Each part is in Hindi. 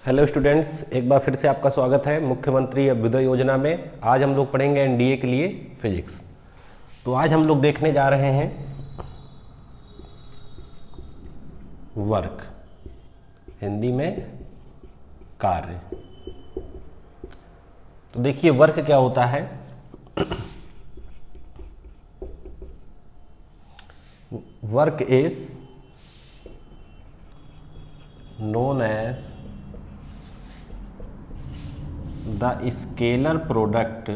हेलो स्टूडेंट्स, एक बार फिर से आपका स्वागत है मुख्यमंत्री अभ्युदय योजना में। आज हम लोग पढ़ेंगे एनडीए के लिए फिजिक्स। तो आज हम लोग देखने जा रहे हैं वर्क, हिंदी में कार्य। तो देखिए वर्क क्या होता है। Work is known as the scalar product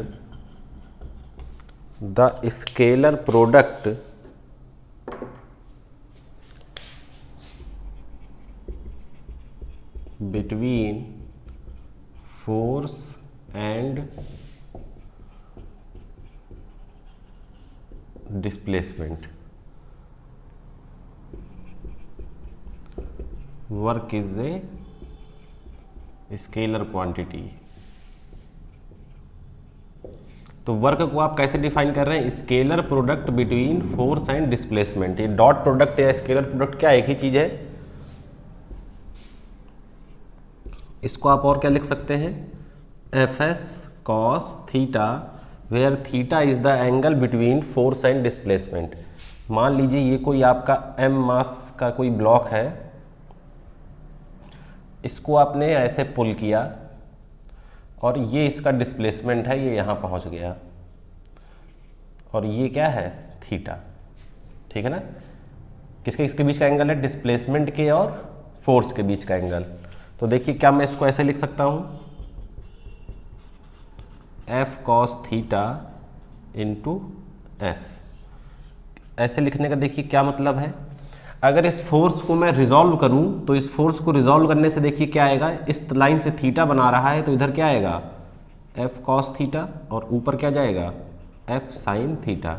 between force and displacement. Work is a scalar quantity. तो वर्क को आप कैसे डिफाइन कर रहे हैं? Scalar product between force and displacement. ये डॉट प्रोडक्ट या स्केलर प्रोडक्ट क्या एक ही चीज है? इसको आप और क्या लिख सकते हैं? F S cos theta, where theta is the angle between force and displacement. मान लीजिए ये कोई आपका एम मास का कोई ब्लॉक है, इसको आपने ऐसे पुल किया और ये इसका डिस्प्लेसमेंट है, ये यहाँ पहुँच गया और ये क्या है? थीटा। ठीक है ना? किसके बीच का एंगल है? डिस्प्लेसमेंट के और फोर्स के बीच का एंगल। तो देखिए क्या मैं इसको ऐसे लिख सकता हूँ, F cos theta into S. ऐसे लिखने का देखिए क्या मतलब है। अगर इस फोर्स को मैं रिजॉल्व करूं तो इस फोर्स को रिजॉल्व करने से देखिए क्या आएगा। इस लाइन से थीटा बना रहा है तो इधर क्या आएगा? एफ कॉस थीटा, और ऊपर क्या जाएगा? F sine theta.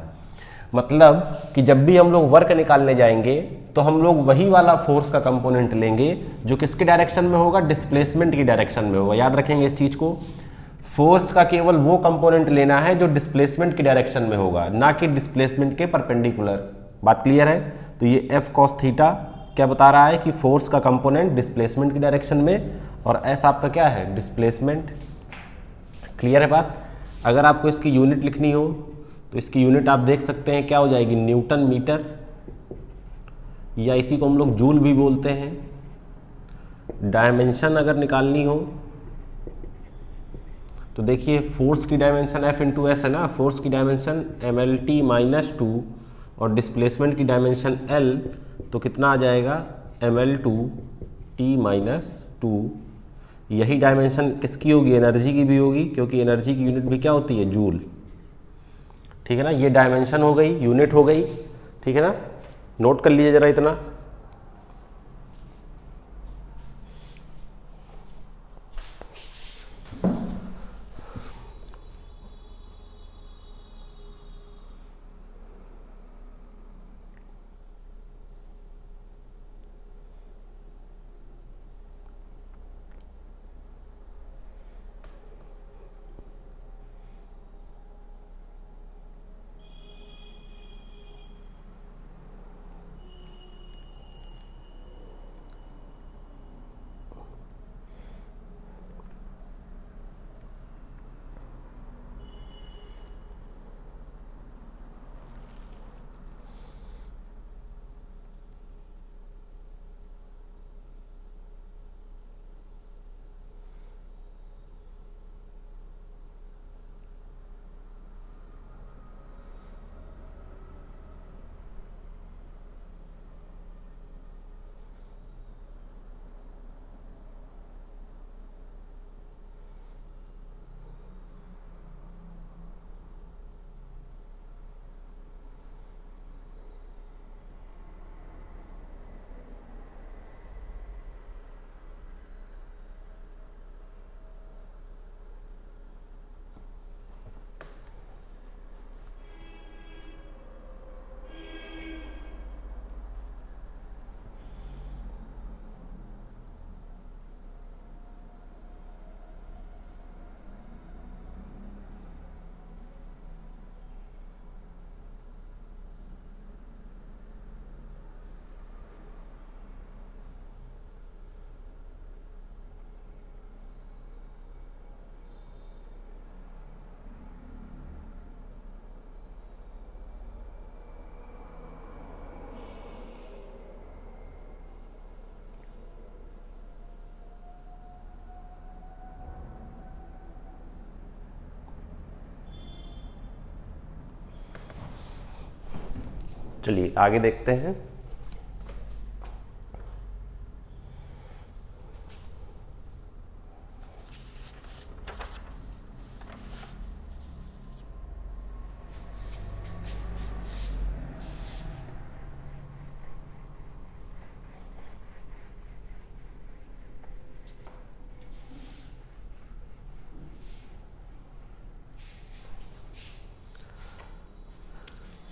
मतलब कि जब भी हम लोग वर्क निकालने जाएंगे तो हम लोग वही वाला फोर्स का कंपोनेंट लेंगे जो किसके डायरेक्शन में होगा? डिस्प्लेसमेंट की डायरेक्शन में होगा। याद रखेंगे इस चीज को। फोर्स का केवल वो कंपोनेंट लेना है जो डिस्प्लेसमेंट की डायरेक्शन में होगा, ना कि डिस्प्लेसमेंट के परपेंडिकुलर। बात क्लियर है? तो ये एफ कॉस थीटा क्या बता रहा है कि फोर्स का कंपोनेंट डिस्प्लेसमेंट की डायरेक्शन में, और एस आपका क्या है? डिस्प्लेसमेंट। क्लियर है बात? अगर आपको इसकी यूनिट लिखनी हो तो इसकी यूनिट आप देख सकते हैं क्या हो जाएगी? न्यूटन मीटर, या इसी को हम लोग जूल भी बोलते हैं। डायमेंशन अगर निकालनी हो तो देखिए फोर्स की डायमेंशन एफ इंटू एस है ना, फोर्स की dimension M L T minus two, और डिस्प्लेसमेंट की डायमेंशन एल, तो कितना आ जाएगा? M L two T minus two. यही डायमेंशन किसकी होगी? एनर्जी की भी होगी, क्योंकि एनर्जी की यूनिट भी क्या होती है? जूल। ठीक है ना? ये डायमेंशन हो गई, यूनिट हो गई। ठीक है ना? नोट कर लीजिए जरा इतना। चलिए आगे देखते हैं।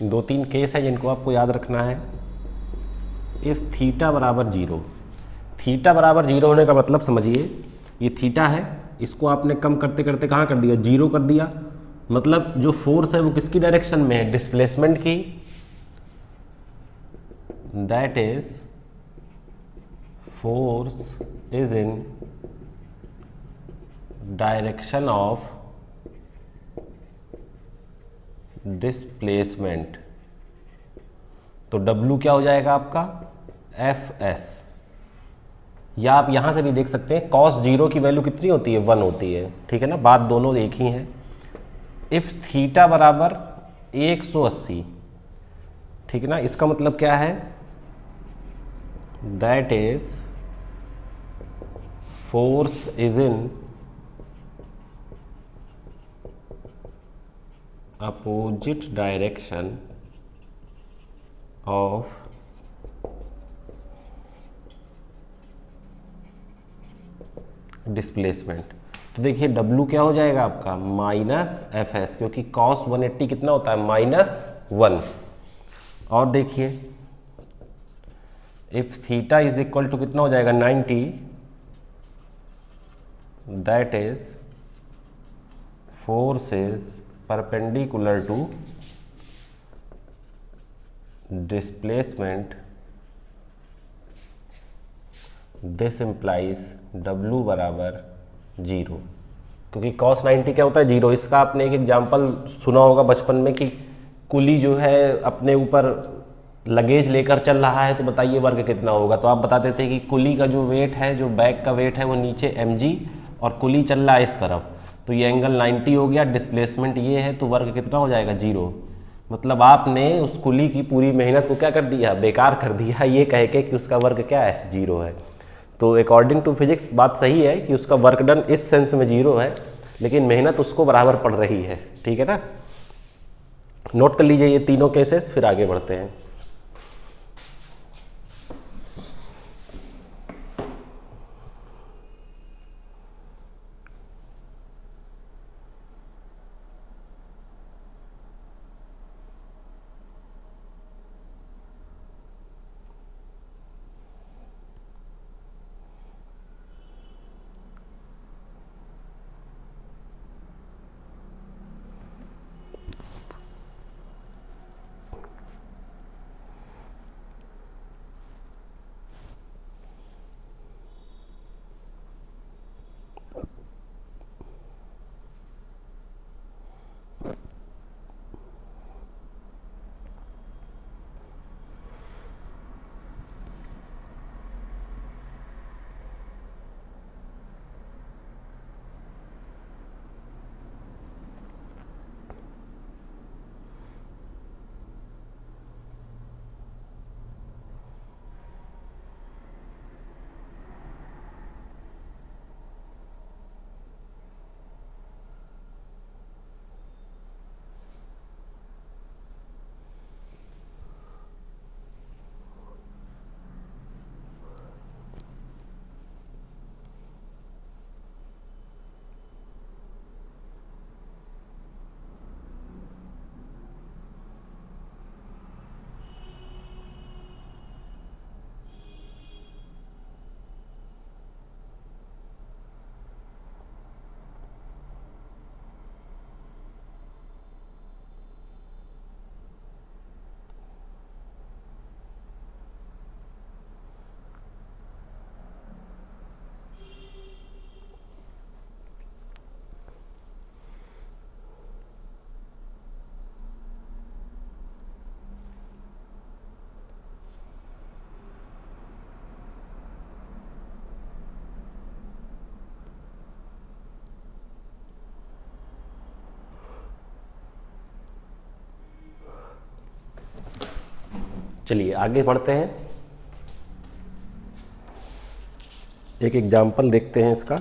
दो तीन केस है जिनको आपको याद रखना है। इफ थीटा बराबर जीरो, थीटा बराबर जीरो होने का मतलब समझिए, ये थीटा है, इसको आपने कम करते करते कहाँ कर दिया, जीरो कर दिया। मतलब जो फोर्स है वो किसकी डायरेक्शन में है, डिस्प्लेसमेंट की। That is force is in direction of displacement. तो W क्या हो जाएगा आपका, Fs। या आप यहां से भी देख सकते हैं cos जीरो की वैल्यू कितनी होती है, 1 होती है, ठीक है ना, बात दोनों एक ही हैं। इफ थीटा बराबर 180, ठीक है ना, इसका मतलब क्या है, that is force is in opposite direction of displacement. तो देखिए W क्या हो जाएगा आपका, माइनस Fs, क्योंकि cos 180 कितना होता है, -1। और देखिए if theta is equal to कितना हो जाएगा, 90, that is force is perpendicular to displacement. This implies W बराबर जीरो, क्योंकि cos 90 क्या होता है, जीरो। इसका आपने एक एग्जाम्पल सुना होगा बचपन में कि कुली जो है अपने ऊपर लगेज लेकर चल रहा है, तो बताइए वर्ग कितना होगा। तो आप बताते थे कि कुली का जो वेट है, जो बैग का वेट है, वो नीचे mg और कुली चल रहा है इस तरफ, तो ये एंगल 90 हो गया, डिस्प्लेसमेंट ये है, तो वर्ग कितना हो जाएगा, जीरो। मतलब आपने उस कुली की पूरी मेहनत को क्या कर दिया, बेकार कर दिया, ये कह के कि उसका वर्ग क्या है, जीरो है। तो अकॉर्डिंग टू फिजिक्स बात सही है कि उसका वर्क डन इस सेंस में जीरो है, लेकिन मेहनत उसको बराबर पड़ रही है, ठीक है ना। नोट कर लीजिए ये तीनों केसेस, फिर आगे बढ़ते हैं। चलिए आगे बढ़ते हैं, एक एग्जाम्पल देखते हैं इसका।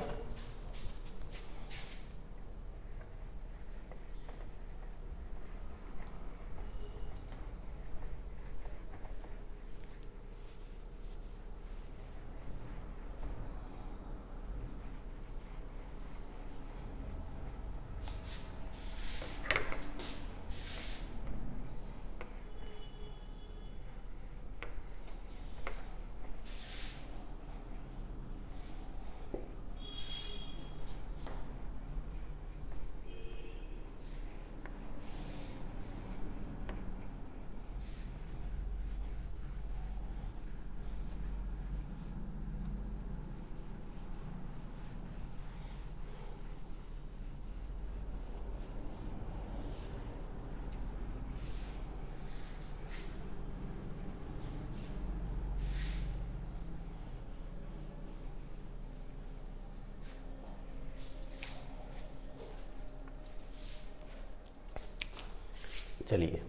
चलिए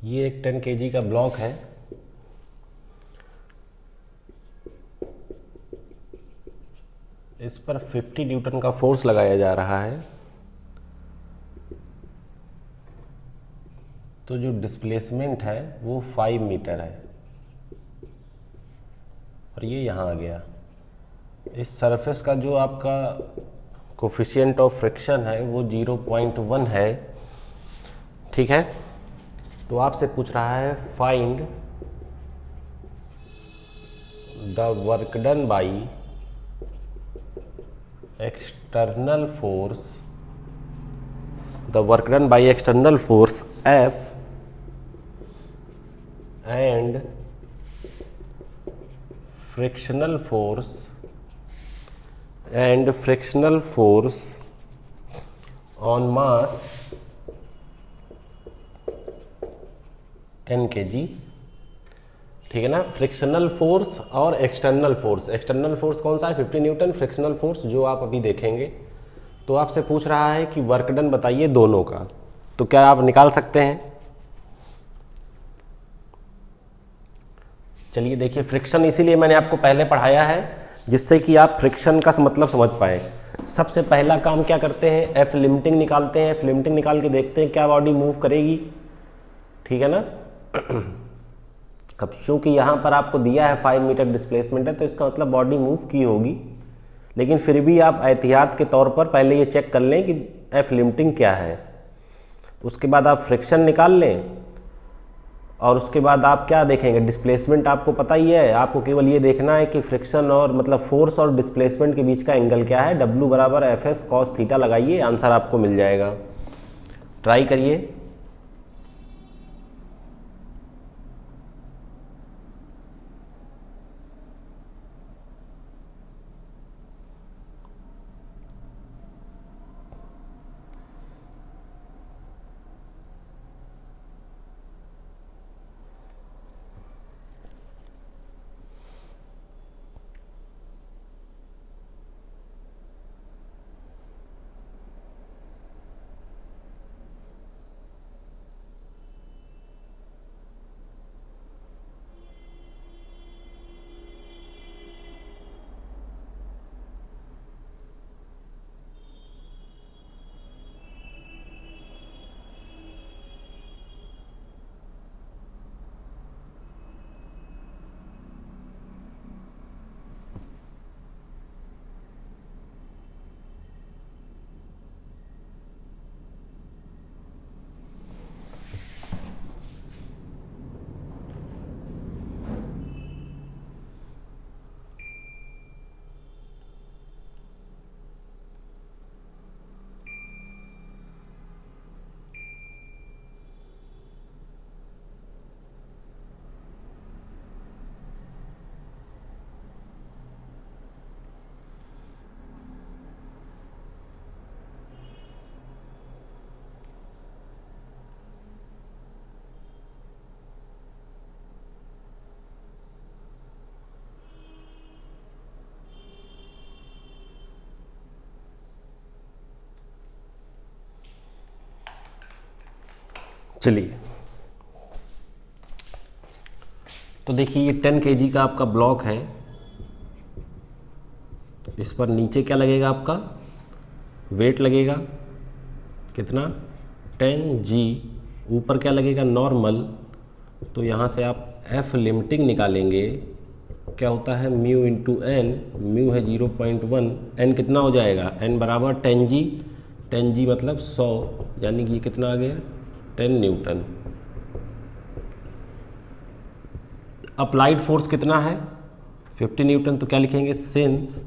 ये एक 10 kg का ब्लॉक है। इस पर 50 न्यूटन का फोर्स लगाया जा रहा है। तो जो डिस्प्लेसमेंट है वो 5 मीटर है और ये यहाँ आ गया। इस सरफेस का जो आपका कोफिशिएंट ऑफ फ्रिक्शन है वो 0.1 है, ठीक है। तो आपसे पूछ रहा है find the work done by external force, the work done by external force F and frictional force on mass 10 kg, ठीक है ना। फ्रिक्शनल फोर्स और एक्सटर्नल फोर्स, एक्सटर्नल फोर्स कौन सा है 50 न्यूटन, फ्रिक्शनल फोर्स जो आप अभी देखेंगे। तो आपसे पूछ रहा है कि वर्क डन बताइए दोनों का, तो क्या आप निकाल सकते हैं। चलिए देखिए, फ्रिक्शन इसीलिए मैंने आपको पहले पढ़ाया है जिससे कि आप फ्रिक्शन का मतलब समझ पाएँ। सबसे पहला काम क्या करते हैं, एफ लिमिटिंग निकालते हैं। एफ लिमिटिंग निकाल के देखते हैं क्या बॉडी मूव करेगी, ठीक है ना। अब चूंकि यहाँ पर आपको दिया है 5 मीटर डिस्प्लेसमेंट है तो इसका मतलब बॉडी मूव की होगी, लेकिन फिर भी आप एहतियात के तौर पर पहले ये चेक कर लें कि एफ लिमिटिंग क्या है। उसके बाद आप फ्रिक्शन निकाल लें और उसके बाद आप क्या देखेंगे, डिस्प्लेसमेंट आपको पता ही है। आपको केवल ये देखना है कि फ्रिक्शन और मतलब फोर्स और डिस्प्लेसमेंट के बीच का एंगल क्या है। W बराबर एफ एस कॉस थीटा लगाइए, आंसर आपको मिल जाएगा। ट्राई करिए। चलिए, तो देखिए ये 10 kg का आपका ब्लॉक है, इस पर नीचे क्या लगेगा, आपका वेट लगेगा कितना 10g, ऊपर क्या लगेगा नॉर्मल। तो यहाँ से आप F लिमिटिंग निकालेंगे, क्या होता है म्यू इंटू एन, म्यू है 0.1, एन कितना हो जाएगा, एन बराबर 10g, 10g मतलब 100, यानी कि ये कितना आ गया 10 न्यूटन। अप्लाइड फोर्स कितना है 50 न्यूटन, तो क्या लिखेंगे since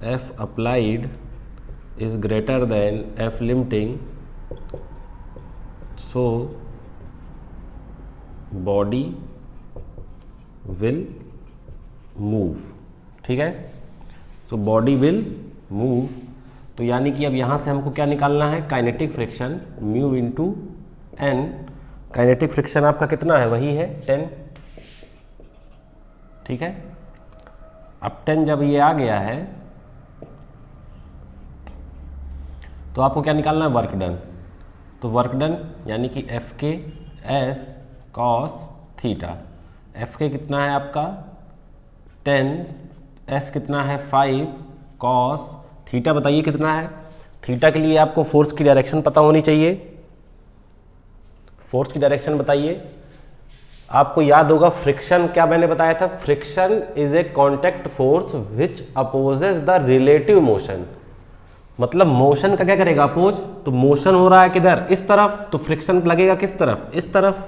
F applied is greater than F limiting, so body will move। ठीक है, सो बॉडी विल मूव। तो यानी कि अब यहाँ से हमको क्या निकालना है, kinetic friction, mu into N. Kinetic friction आपका कितना है, वही है 10। ठीक है, अब 10 जब ये आ गया है तो आपको क्या निकालना है, वर्क डन। तो वर्क डन यानी कि एफ के एस कॉस थीटा। एफ के कितना है आपका 10, एस कितना है 5, कॉस थीटा बताइए कितना है। थीटा के लिए आपको फोर्स की डायरेक्शन पता होनी चाहिए, फोर्स की डायरेक्शन बताइए। आपको याद होगा फ्रिक्शन क्या मैंने बताया था, friction is a contact force which opposes the relative motion. मतलब मोशन का क्या करेगा, अपोज। तो मोशन हो रहा है किधर, इस तरफ, तो फ्रिक्शन लगेगा किस तरफ, इस तरफ,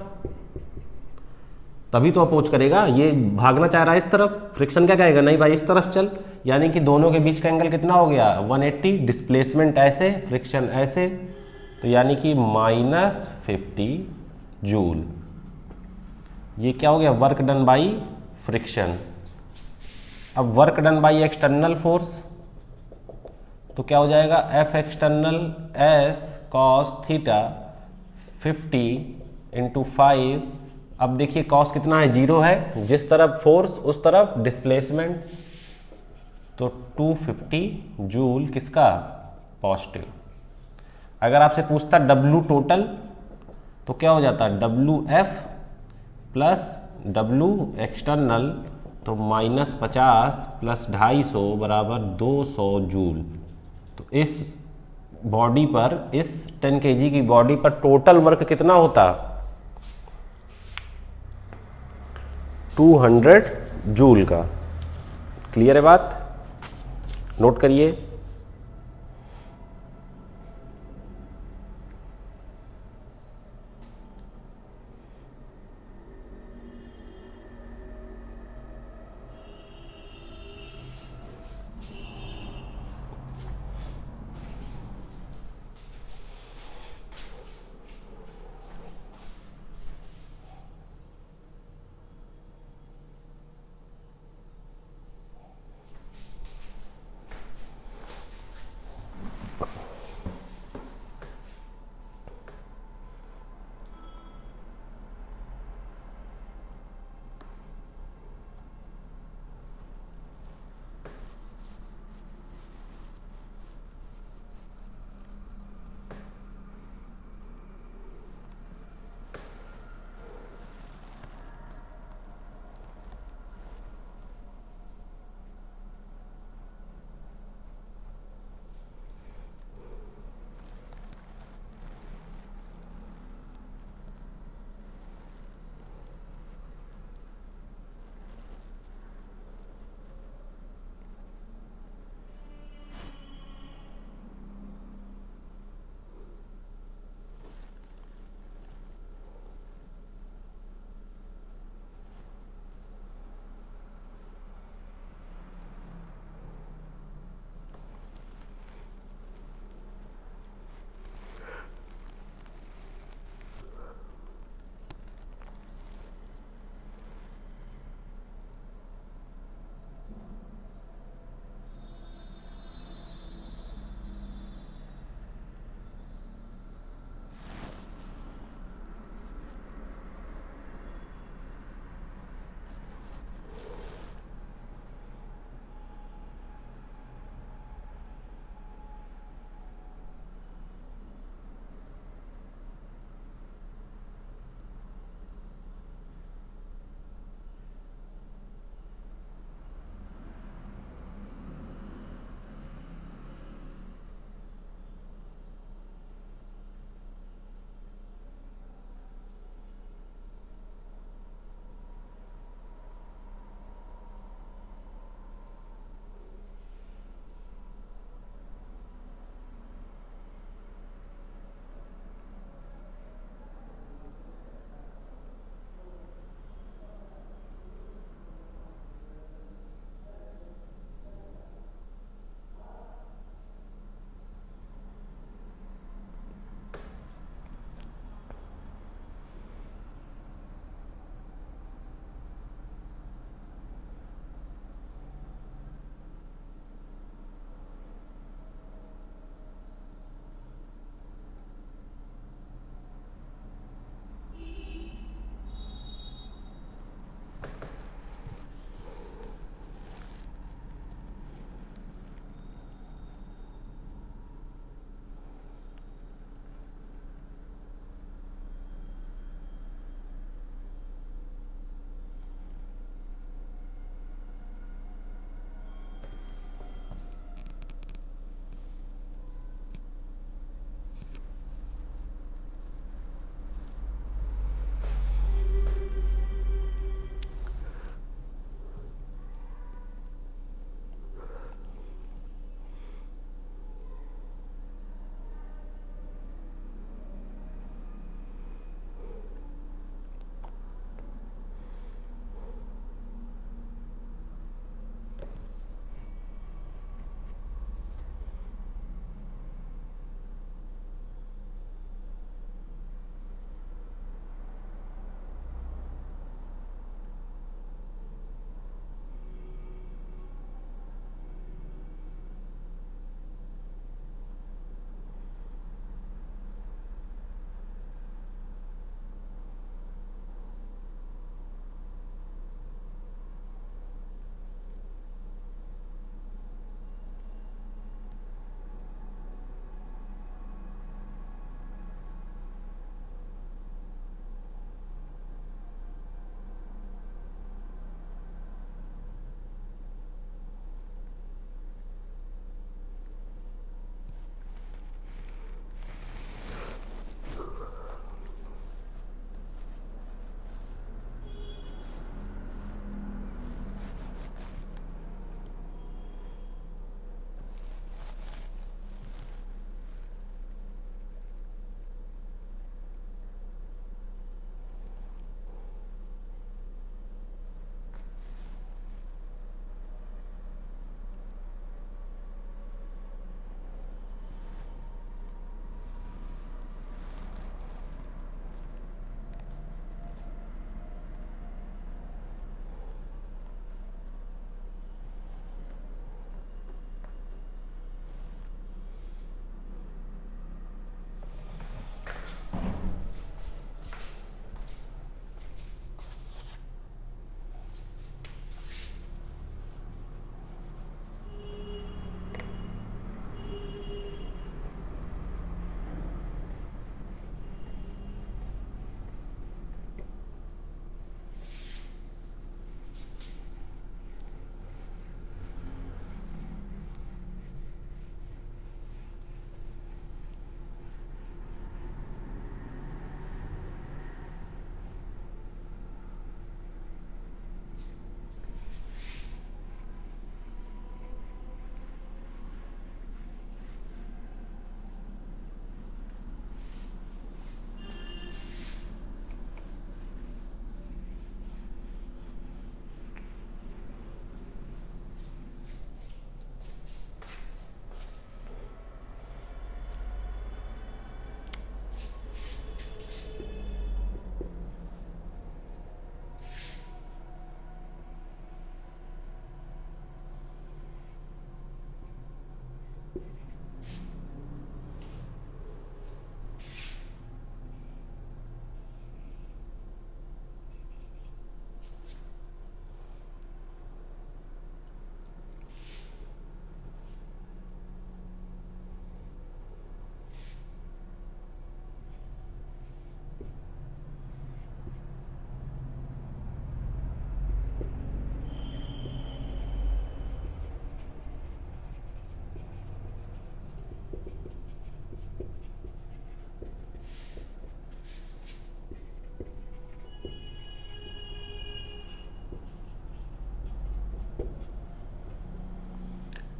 तभी तो अपोज करेगा। ये भागना चाह रहा है इस तरफ, फ्रिक्शन क्या कहेगा, नहीं भाई इस तरफ चल। यानी कि दोनों के बीच का एंगल कितना हो गया 180, डिस्प्लेसमेंट ऐसे, फ्रिक्शन ऐसे, तो यानी कि -50 जूल। ये क्या हो गया, वर्क डन बाई फ्रिक्शन। अब work done by external force, तो क्या हो जाएगा F external S cos theta 50 into 5। अब देखिए कॉस कितना है, 0 है, जिस तरफ फोर्स उस तरफ डिस्प्लेसमेंट, तो 250 जूल किसका, पॉजिटिव। अगर आपसे पूछता डब्लू टोटल, तो क्या हो जाता W F plus W external, तो -50 प्लस 250 बराबर 200 जूल। तो इस बॉडी पर, इस 10 kg की बॉडी पर टोटल वर्क कितना होता, 200 जूल का। क्लियर है बात, नोट करिए।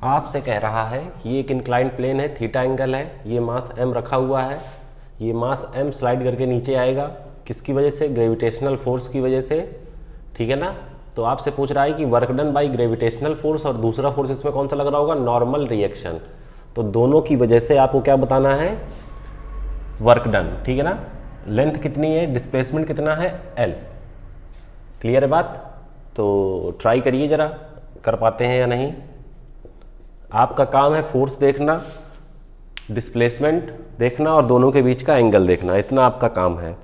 आपसे कह रहा है कि ये एक इंक्लाइंड प्लेन है, थीटा एंगल है, ये मास m रखा हुआ है, ये मास m स्लाइड करके नीचे आएगा, किसकी वजह से? ग्रेविटेशनल फोर्स की वजह से, ठीक है ना। तो आपसे पूछ रहा है कि work done by gravitational force और दूसरा फोर्स इसमें कौन सा लग रहा होगा? Normal reaction. तो दोनों की वजह से आपको क्या बताना है? वर्क डन, ठीक है ना। लेंथ कितनी है, डिस्प्लेसमेंट कितना है? L। क्लियर है बात? तो ट्राई करिए जरा, कर पाते हैं या नहीं। आपका काम है फोर्स देखना, डिस्प्लेसमेंट देखना और दोनों के बीच का एंगल देखना, इतना आपका काम है।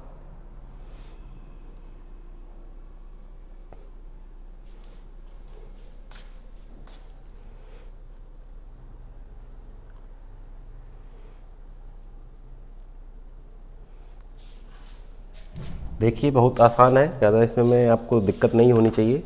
देखिए बहुत आसान है, ज़्यादा इसमें में आपको दिक्कत नहीं होनी चाहिए।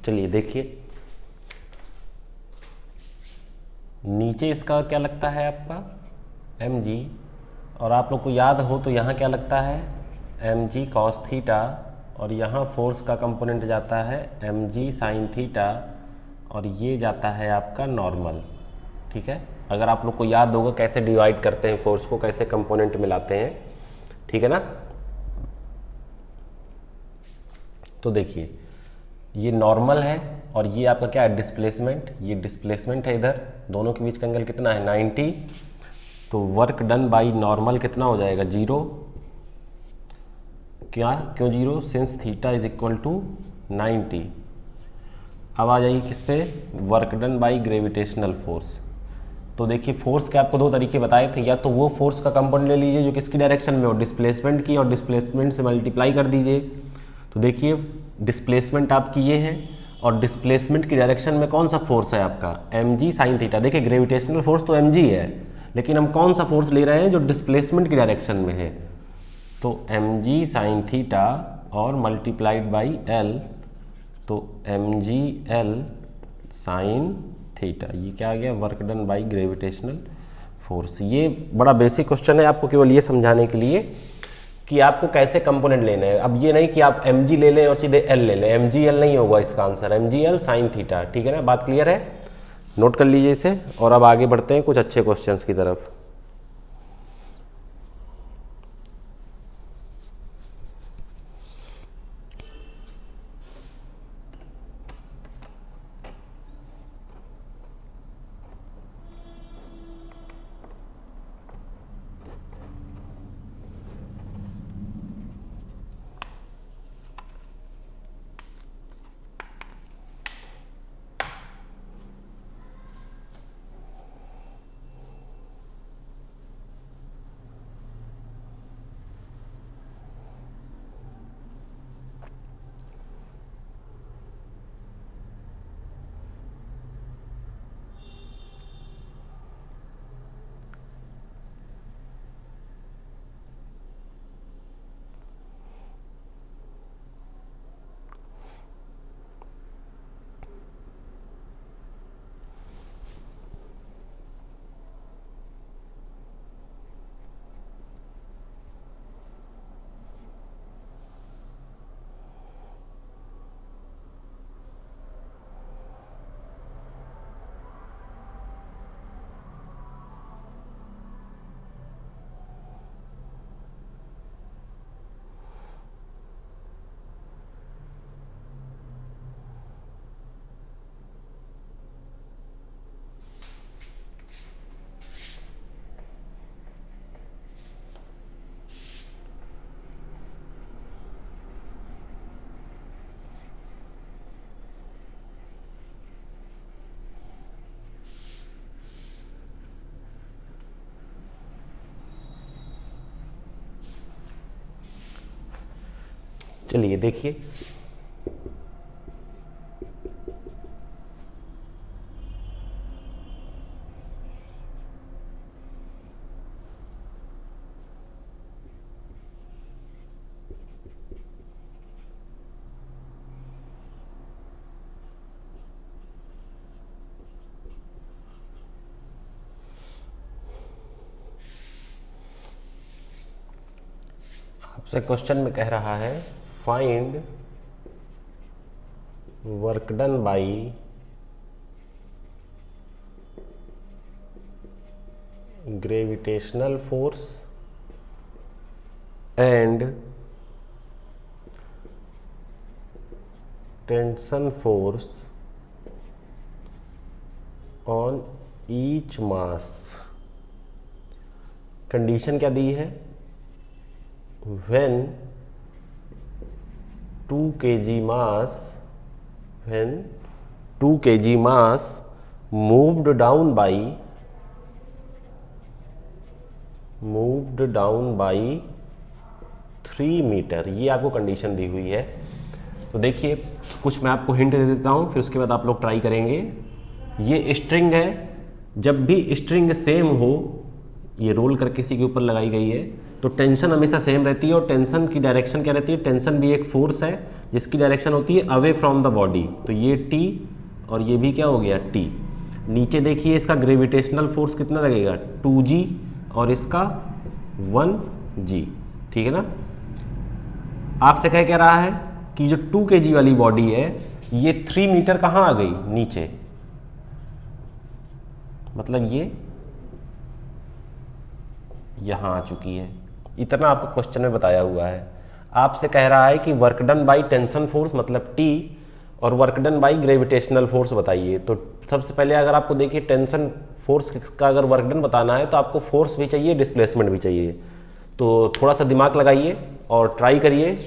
चलिए देखिए, नीचे इसका क्या लगता है आपका? mg, और आप लोग को याद हो तो यहाँ क्या लगता है? mg cos थीटा, और यहाँ फोर्स का कंपोनेंट जाता है mg sin थीटा, और ये जाता है आपका नॉर्मल, ठीक है। अगर आप लोग को याद होगा कैसे डिवाइड करते हैं फोर्स को, कैसे कंपोनेंट मिलाते हैं, ठीक है ना। तो देखिए ये नॉर्मल है और ये आपका क्या है? डिस्प्लेसमेंट। ये डिस्प्लेसमेंट है इधर, दोनों के बीच का एंगल कितना है? 90। तो वर्क डन बाई नॉर्मल कितना हो जाएगा? 0। क्या, क्यों 0? Since theta is equal to 90। अब आ जाइए किस पे? Work done by gravitational force. तो देखिए फोर्स के आपको दो तरीके बताए थे, या तो वो फोर्स का कंपोनेंट ले लीजिए जो किसकी डायरेक्शन में हो? डिस्प्लेसमेंट की, और डिस्प्लेसमेंट से मल्टीप्लाई कर दीजिए। तो देखिए डिस्प्लेसमेंट आपकी ये है, और डिस्प्लेसमेंट की डायरेक्शन में कौन सा फोर्स है आपका? mg sin theta. देखिए ग्रेविटेशनल फोर्स तो mg है, लेकिन हम कौन सा फोर्स ले रहे हैं? जो डिस्प्लेसमेंट की डायरेक्शन में है। तो mg sin थीटा और मल्टीप्लाइड बाई l, तो mg l sin थीटा, ये क्या आ गया? Work done by gravitational force. ये बड़ा बेसिक क्वेश्चन है, आपको केवल ये समझाने के लिए कि आपको कैसे कंपोनेंट लेने हैं। अब ये नहीं कि आप mg ले लें और सीधे l ले लें, mg l नहीं होगा इसका answer, mg l sin theta, ठीक है ना। बात क्लियर है? नोट कर लीजिए इसे, और अब आगे बढ़ते हैं कुछ अच्छे क्वेश्चंस की तरफ। चलिए देखिए, आपसे क्वेश्चन में कह रहा है find work done by gravitational force and tension force on each mass. Condition क्या दी है? when 2 kg mass moved down by 3 metre, ये आपको कंडीशन दी हुई है। तो देखिए कुछ मैं आपको हिंट दे देता हूँ, फिर उसके बाद आप लोग ट्राई करेंगे। ये स्ट्रिंग है, जब भी स्ट्रिंग सेम हो, ये रोल करके किसी के ऊपर लगाई गई है, तो टेंशन हमेशा सेम रहती है। और टेंशन की डायरेक्शन क्या रहती है? टेंशन भी एक फोर्स है जिसकी डायरेक्शन होती है अवे फ्रॉम द बॉडी। तो ये टी और ये भी क्या हो गया? टी। नीचे देखिए इसका ग्रेविटेशनल फोर्स कितना लगेगा? 2g और इसका 1g, ठीक है ना। आपसे कह रहा है कि जो 2 kg वाली बॉडी है ये 3 मीटर कहाँ आ गई? नीचे, मतलब ये यहाँ आ चुकी है। इतना आपको क्वेश्चन में बताया हुआ है। आपसे कह रहा है कि work done by tension force मतलब टी और work done by gravitational force बताइए। तो सबसे पहले अगर आपको देखिए टेंशन फोर्स का अगर वर्क डन बताना है तो आपको फोर्स भी चाहिए, डिस्प्लेसमेंट भी चाहिए। तो थोड़ा सा दिमाग लगाइए और ट्राई करिए।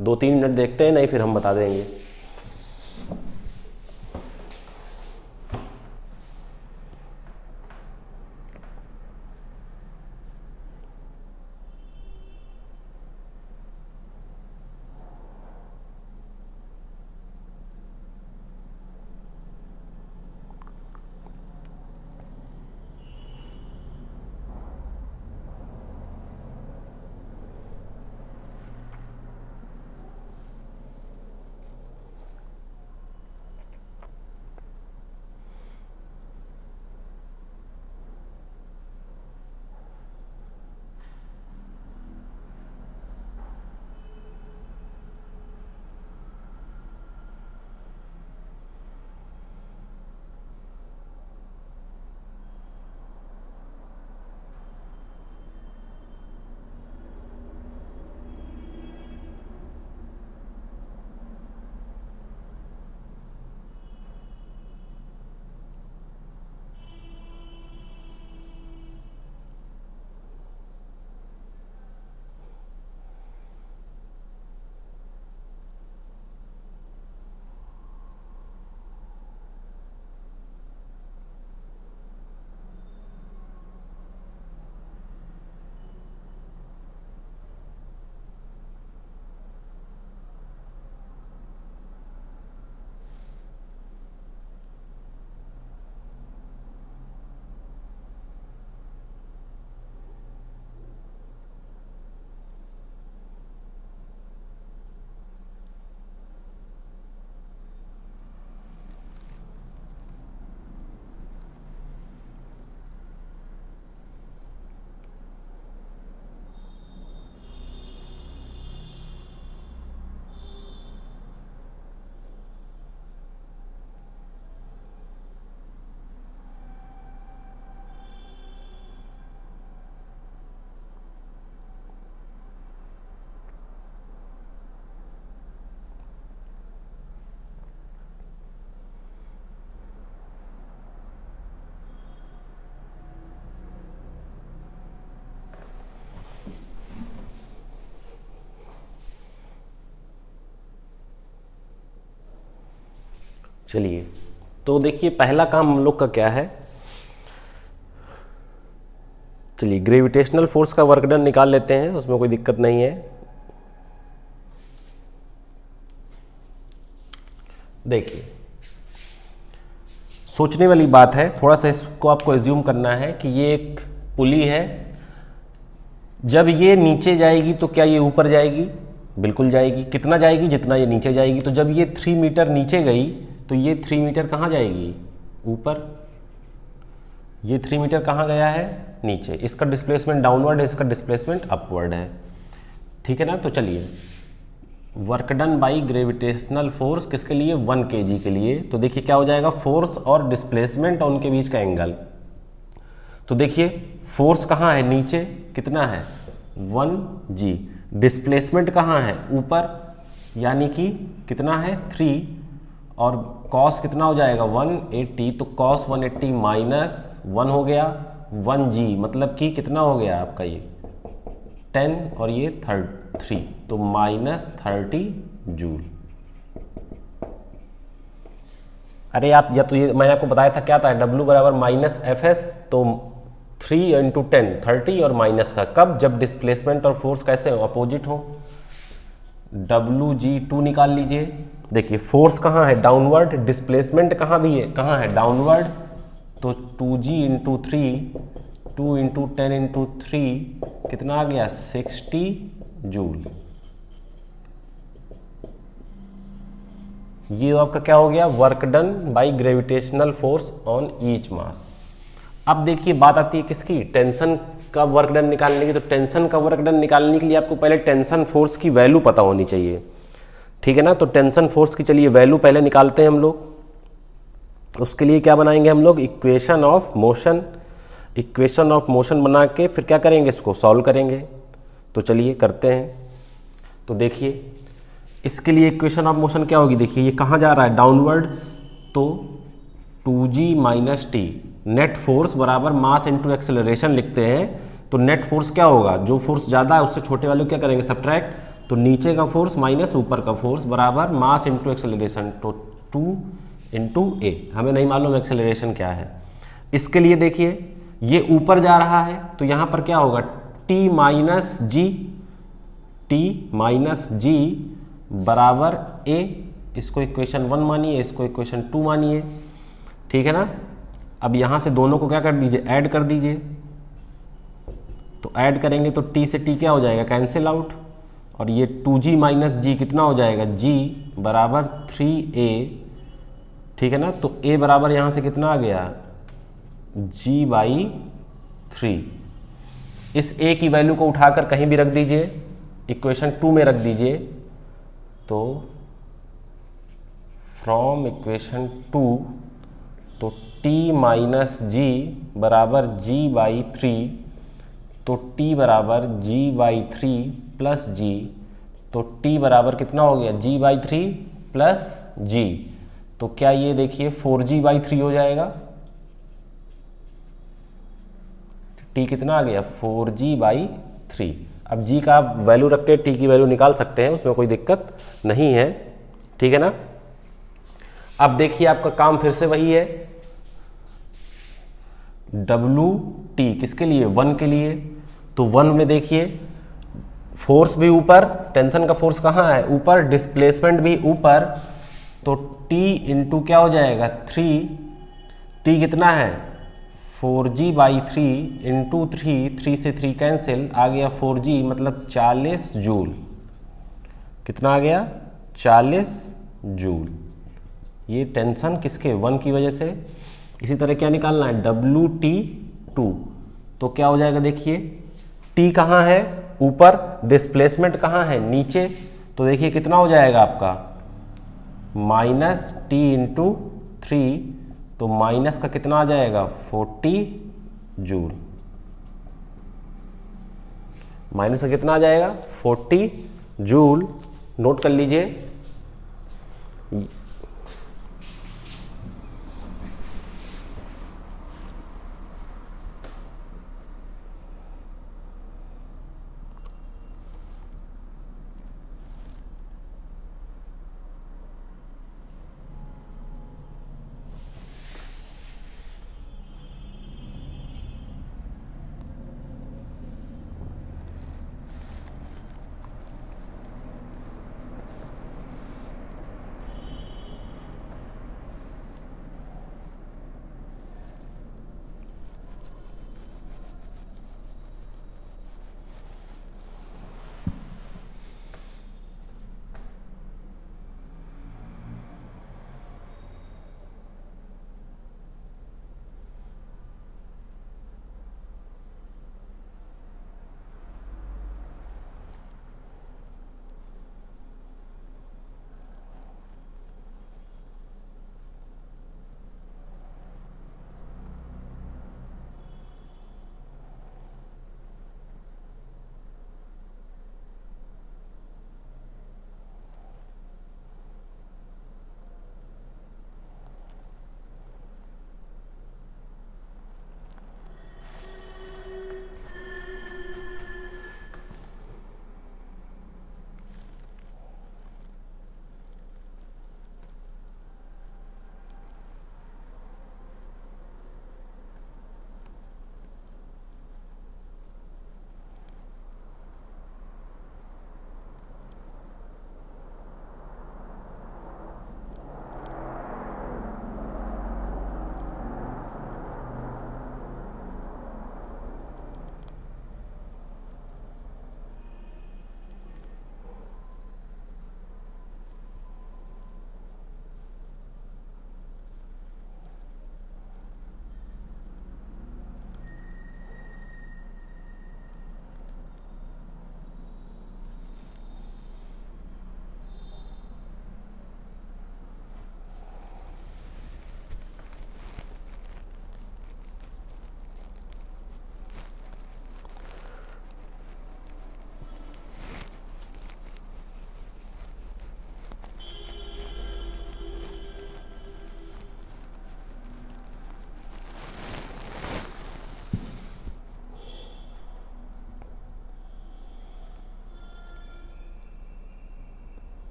2-3 मिनट देखते हैं, नहीं फिर हम बता देंगे। चलिए तो देखिए पहला काम हम लोग का क्या है। चलिए ग्रेविटेशनल फोर्स का वर्क डन निकाल लेते हैं, उसमें कोई दिक्कत नहीं है। देखिए सोचने वाली बात है, थोड़ा सा इसको आपको एज्यूम करना है कि ये एक पुली है, जब ये नीचे जाएगी तो क्या ये ऊपर जाएगी? बिल्कुल जाएगी। कितना जाएगी? जितना ये नीचे जाएगी। तो जब ये 3 मीटर नीचे गई तो ये 3 मीटर कहाँ जाएगी? ऊपर। ये 3 मीटर कहाँ गया है? नीचे। इसका डिस्प्लेसमेंट डाउनवर्ड है, इसका डिस्प्लेसमेंट अपवर्ड है, ठीक है ना। तो चलिए, work done by gravitational force किसके लिए? 1 kg के लिए। तो देखिए क्या हो जाएगा, फोर्स और डिस्प्लेसमेंट और उनके बीच का एंगल। तो देखिए फोर्स कहाँ है? नीचे। कितना है? 1g। डिस्प्लेसमेंट कहाँ है? ऊपर, यानी कि कितना है? 3। और कॉस कितना हो जाएगा? 180। तो कॉस 180 माइनस 1 हो गया 1g, मतलब कि कितना हो गया आपका ये 10 और ये 3, तो -30 जूल। अरे आप, या तो ये मैंने आपको बताया था क्या था, W बराबर -Fs, तो 3 × 10 30 और माइनस का कब? जब डिस्प्लेसमेंट और फोर्स कैसे हो? अपोजिट हो। WG2 निकाल लीजिए। देखिए फोर्स कहाँ है? डाउनवर्ड। डिस्प्लेसमेंट कहाँ भी है? कहाँ है? डाउनवर्ड। तो 2G × 3, 2 × 10 × 3 कितना आ गया? 60 जूल। ये आपका क्या हो गया? Work done by gravitational force on each mass. अब देखिए बात आती है किसकी? टेंशन का वर्क डन निकालने की। तो टेंशन का वर्क डन निकालने के लिए आपको पहले टेंशन फोर्स की वैल्यू पता होनी चाहिए, ठीक है ना। तो टेंशन फोर्स की चलिए वैल्यू पहले निकालते हैं हम लोग। उसके लिए क्या बनाएंगे हम लोग? Equation of motion. Equation of motion बना के फिर क्या करेंगे? इसको सॉल्व करेंगे। तो चलिए करते हैं। तो देखिए इसके लिए इक्वेशन ऑफ मोशन क्या होगी? देखिए ये कहाँ जा रहा है? डाउनवर्ड। तो 2g - t, नेट फोर्स बराबर मास इंटू एक्सेलरेशन लिखते हैं। तो नेट फोर्स क्या होगा? जो फोर्स ज़्यादा है उससे छोटे वाले को क्या करेंगे? सब्ट्रैक्ट। तो नीचे का फोर्स माइनस ऊपर का फोर्स बराबर मास इंटू एक्सेलरेशन, तो 2 × a। हमें नहीं मालूम एक्सेलरेशन क्या है। इसके लिए देखिए ये ऊपर जा रहा है तो यहाँ पर क्या होगा? t - g बराबर a। इसको इक्वेशन 1 मानिए, इसको इक्वेशन 2 मानिए, ठीक है ना। अब यहाँ से दोनों को क्या कर दीजिए? ऐड कर दीजिए। तो ऐड करेंगे तो t से t क्या हो जाएगा? Cancel out. और ये 2g - g कितना हो जाएगा? g बराबर 3a, ठीक है ना। तो a बराबर यहाँ से कितना आ गया? g/3। इस a की वैल्यू को उठाकर कहीं भी रख दीजिए, इक्वेशन 2 में रख दीजिए। तो फ्रॉम इक्वेशन 2, तो t - g बराबर g/3, तो t बराबर g/3 प्लस g, तो t बराबर कितना हो गया? g/3 plus g। तो क्या ये देखिए 4g/3 हो जाएगा? t कितना आ गया? 4g/3। अब g का आप वैल्यू रख के t की वैल्यू निकाल सकते हैं, उसमें कोई दिक्कत नहीं है, ठीक है ना। अब देखिए आपका काम फिर से वही है। WT किसके लिए? 1 के लिए। तो 1 में देखिए फोर्स भी ऊपर, टेंशन का फोर्स कहाँ है? ऊपर। डिस्प्लेसमेंट भी ऊपर। तो T × क्या हो जाएगा? 3। T कितना है? 4g/3 × 3 से 3 कैंसिल, आ गया 4g, मतलब 40 जूल। कितना आ गया? 40 जूल। ये टेंशन किसके? 1 की वजह से। इसी तरह क्या निकालना है? WT2। तो क्या हो जाएगा? देखिए T कहाँ है? ऊपर। डिस्प्लेसमेंट कहाँ है? नीचे। तो देखिए कितना हो जाएगा आपका? -t × 3, तो माइनस का कितना आ जाएगा? 40 जूल। माइनस का कितना आ जाएगा? 40 जूल। नोट कर लीजिए।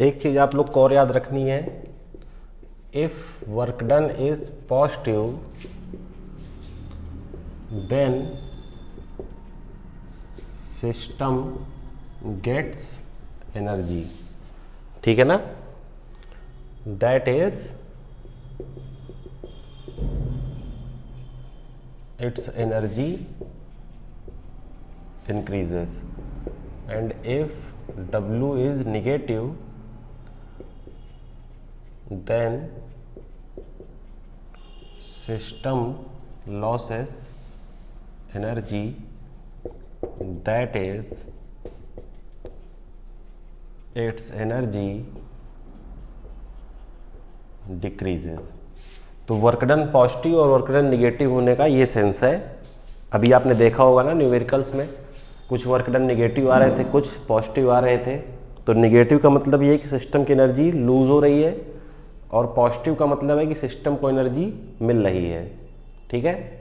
एक चीज आप लोग को और याद रखनी है, if work done is positive then system gets energy, ठीक है ना, that is its energy increases, and if W is negative then system loses energy, that is its energy decreases। तो वर्क डन पॉजिटिव और वर्क डन निगेटिव होने का ये सेंस है। अभी आपने देखा होगा ना न्यूमेरिकल्स में कुछ वर्क डन निगेटिव आ रहे थे, कुछ पॉजिटिव आ रहे थे। तो निगेटिव का मतलब ये है कि सिस्टम की एनर्जी लूज हो रही है, और पॉजिटिव का मतलब है कि सिस्टम को एनर्जी मिल रही है, ठीक है।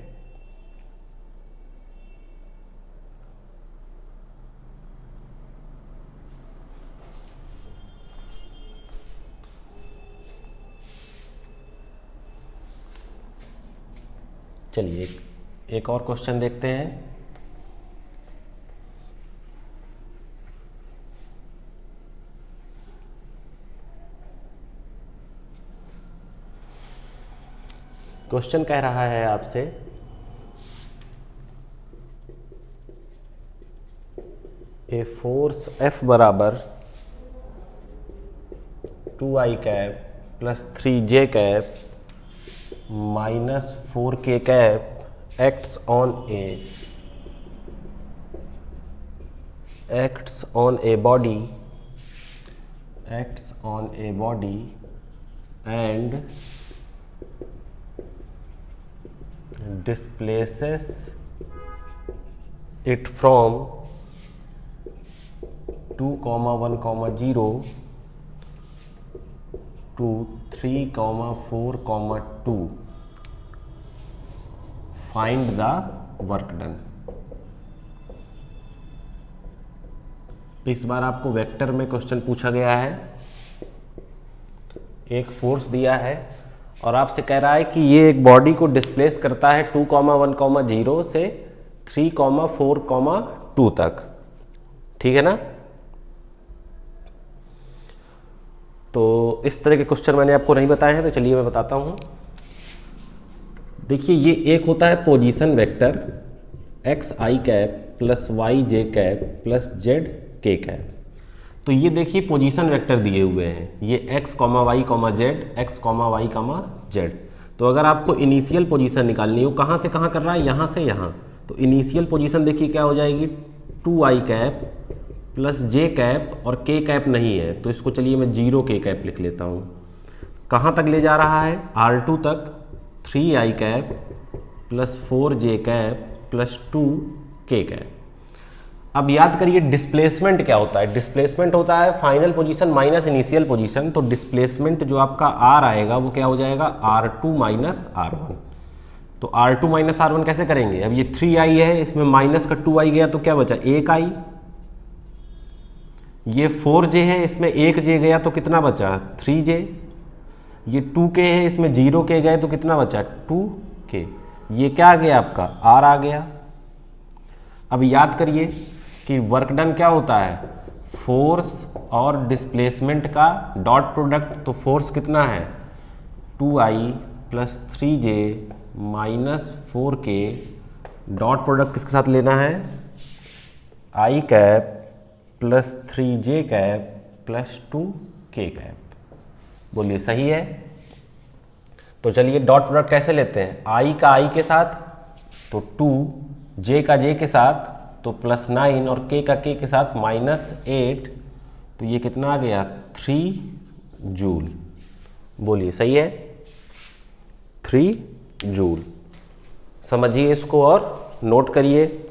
चलिए एक और क्वेश्चन देखते हैं। क्वेश्चन कह रहा है आपसे ए फोर्स F बराबर 2i cap plus 3j cap minus 4k cap acts on a body and displaces it from 2,1,0 to 3,4,2, find the work done। इस बार आपको वेक्टर में क्वेश्चन पूछा गया है। एक फोर्स दिया है और आपसे कह रहा है कि ये एक बॉडी को डिस्प्लेस करता है 2,1,0 से 3,4,2 तक, ठीक है ना। तो इस तरह के क्वेश्चन मैंने आपको नहीं बताए हैं, तो चलिए मैं बताता हूं। देखिए ये एक होता है position vector xi cap plus yj cap plus zk cap. तो ये देखिए पोजीशन वेक्टर दिए हुए हैं, ये x, y, z, x, y, z। तो अगर आपको इनिशियल पोजीशन निकालनी हो, कहाँ से कहाँ कर रहा है, यहाँ से यहाँ, तो इनिशियल पोजीशन देखिए क्या हो जाएगी, 2i cap plus j cap और k कैप नहीं है, तो इसको चलिए मैं 0k कैप लिख लेता हूँ। कहाँ तक ले जा रहा है, R2 तक 3i cap plus 4j cap plus 2k cap. अब याद करिए डिस्प्लेसमेंट क्या होता है। डिस्प्लेसमेंट होता है final position minus initial position. तो डिस्प्लेसमेंट जो आपका R आएगा वो क्या हो जाएगा, R2 माइनस R1। तो R2 माइनस R1 कैसे करेंगे, अब ये 3i है, इसमें माइनस का 2i गया तो क्या बचा, 1i। ये 4j है, इसमें 1j गया तो कितना बचा, 3j। ये 2k है, इसमें 0k गए तो कितना बचा, 2k। ये क्या आ गया आपका, R आ गया। अब याद करिए कि वर्क डन क्या होता है, फोर्स और डिस्प्लेसमेंट का डॉट प्रोडक्ट। तो फोर्स कितना है, 2i plus 3j minus 4k, dot product किसके साथ लेना है, i cap plus 3j cap plus 2k cap. बोलिए सही है। तो चलिए डॉट प्रोडक्ट कैसे लेते हैं, i का i के साथ तो 2, j का j के साथ तो प्लस 9 और k का k के साथ माइनस 8। तो ये कितना आ गया, 3 जूल। बोलिए सही है, 3 जूल। समझिए इसको और नोट करिए।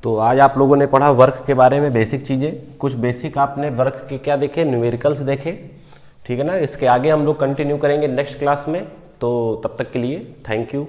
तो आज आप लोगों ने पढ़ा वर्क के बारे में बेसिक चीज़ें, कुछ बेसिक आपने वर्क के क्या देखे, न्यूमेरिकल्स देखे, ठीक है ना। इसके आगे हम लोग कंटिन्यू करेंगे नेक्स्ट क्लास में। तो तब तक के लिए थैंक यू।